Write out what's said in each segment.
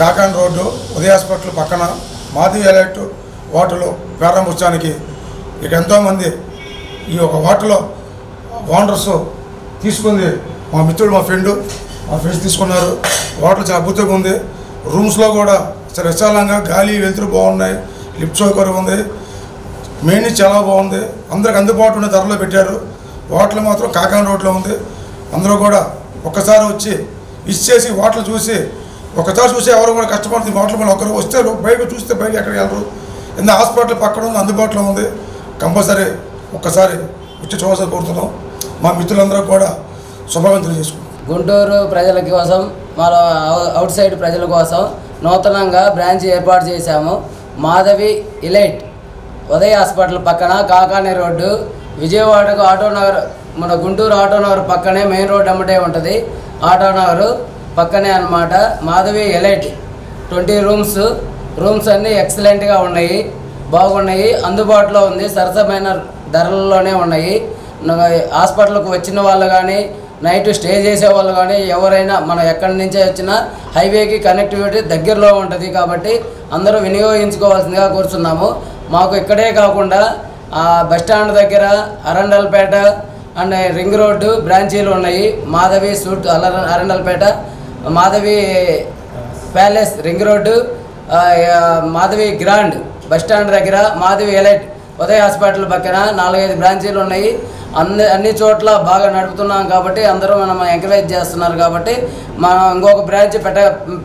కాకాన్ road ఉదయ hospital పక్కన Madhavi elite hotel ప్రారంభోత్సవానికి ఇక ఎంతోమంది ఈ ఒక హోటల్లో ఓనర్స్ తీసుకుంది మా మిత్రుడు మా ఫ్రెండ్స్ తీసుకున్నారు. హోటల్ చాలా అద్భుతంగా ఉంది. రూమ్స్లో కూడా చాలా విశాలంగా గాలి వెలుతురు బాగున్నాయి. లిఫ్ట్ సౌకర్యం ఉంది. మెయిన్ చాలా బాగుంది. అందరికి అందుబాటులో ఉన్న ధరలో పెట్టారు. హోటల్ మాత్రం కాకాన్ రోడ్లో ఉంది. అందరూ కూడా ఒక్కసారి వచ్చి ఇచ్చేసి హోటల్ చూసి ఒకసారి చూసి ఎవరు కూడా కష్టపడుతుంది. హోటల్ మీద ఒకరు వస్తే బయట చూస్తే బయట ఎక్కడికి వెళ్ళరు. ఇంత హాస్పిటల్ పక్కన ఉంది, అందుబాటులో ఉంది. కంపల్సరీ ఒక్కసారి వచ్చి చూడాల్సి కోరుతున్నాం. మా మిత్రులందరూ కూడా శుభాకాంక్షలు చేసుకుంటాం. గుంటూరు ప్రజల కోసం మన అవుట్ సైడ్ ప్రజల కోసం నూతనంగా బ్రాంచ్ ఏర్పాటు చేశాము. మాధవి ఎలైట్ ఉదయ హాస్పిటల్ పక్కన కాకాని రోడ్డు, విజయవాడకు ఆటోనగర్, మన గుంటూరు ఆటోనగర్ పక్కనే మెయిన్ రోడ్ అమ్మటే ఉంటుంది. ఆటోనగర్ పక్కనే అన్నమాట. మాధవి ఎలైట్ 20 రూమ్స్ అన్నీ ఎక్సలెంట్గా ఉన్నాయి, బాగున్నాయి, అందుబాటులో ఉంది, సరసమైన ధరల్లోనే ఉన్నాయి. హాస్పిటల్కి వచ్చిన వాళ్ళు కానీ నైట్ స్టే చేసే వాళ్ళు కానీ ఎవరైనా మనం ఎక్కడి నుంచే వచ్చినా హైవేకి కనెక్టివిటీ దగ్గరలో ఉంటుంది కాబట్టి అందరూ వినియోగించుకోవాల్సిందిగా కోరుతున్నాము. మాకు ఇక్కడే కాకుండా బస్టాండ్ దగ్గర అరండల్పేట అండ్ రింగ్ రోడ్డు బ్రాంచీలు ఉన్నాయి. Madhavi suit Arundelpet, Madhavi palace ring road, Madhavi grand bus stand దగ్గర, మాధవి ఎలైట్ ఉదయ హాస్పిటల్ పక్కన 4-5 బ్రాంచీలు ఉన్నాయి. అన్ని చోట్ల బాగా నడుపుతున్నాం కాబట్టి అందరూ మనం ఎంకరేజ్ చేస్తున్నారు కాబట్టి మనం ఇంకొక బ్రాంచ్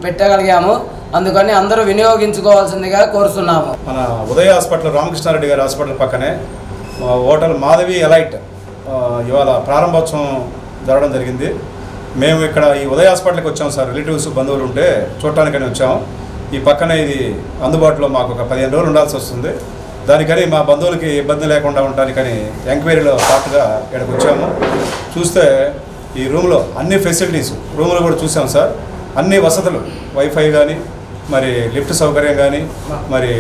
పెట్టగలిగాము. అందుకని అందరూ వినియోగించుకోవాల్సిందిగా కోరుతున్నాము. మన ఉదయ హాస్పిటల్ రామకృష్ణారెడ్డి గారి హాస్పిటల్ పక్కనే హోటల్ మాధవి ఎలైట్ ఇవాళ ప్రారంభోత్సవం జరగడం జరిగింది. మేము ఇక్కడ ఈ ఉదయ హాస్పిటల్కి వచ్చాము సార్. రిలేటివ్స్ బంధువులు ఉంటే చూడటానికని వచ్చాము. ఈ పక్కనే ఇది అందుబాటులో మాకు ఒక 15 రోజులు ఉండాల్సి వస్తుంది. దానికని మా బంధువులకి ఇబ్బంది లేకుండా ఉండటానికని ఎంక్వైరీలో పాటుగా ఇక్కడికి వచ్చాము. చూస్తే ఈ రూమ్లో అన్ని ఫెసిలిటీస్, రూములు కూడా చూసాం సార్. అన్ని వసతులు, వైఫై కానీ, మరి లిఫ్ట్ సౌకర్యం కానీ, మరి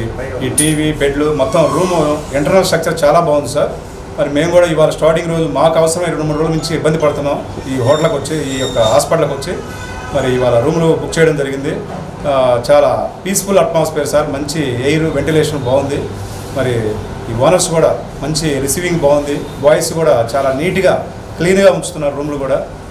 ఈ టీవీ, బెడ్లు, మొత్తం రూము ఇంటర్నల్ స్ట్రక్చర్ చాలా బాగుంది సార్. మరి మేము కూడా ఇవాళ స్టార్టింగ్ రోజు మాకు అవసరమైన 2-3 రోజుల నుంచి ఇబ్బంది పడుతున్నాం ఈ హోటల్కి వచ్చి, ఈ యొక్క హాస్పిటల్కి వచ్చి. మరి ఇవాళ రూమ్లు బుక్ చేయడం జరిగింది. చాలా పీస్ఫుల్ అట్మాస్ఫియర్ సార్. మంచి ఎయిర్, వెంటిలేషన్ బాగుంది. మరి ఈ ఓనర్స్ కూడా మంచి రిసీవింగ్ బాగుంది. వాయిస్ కూడా చాలా నీట్గా, క్లీన్గా ఉంచుతున్నారు రూమ్లు కూడా.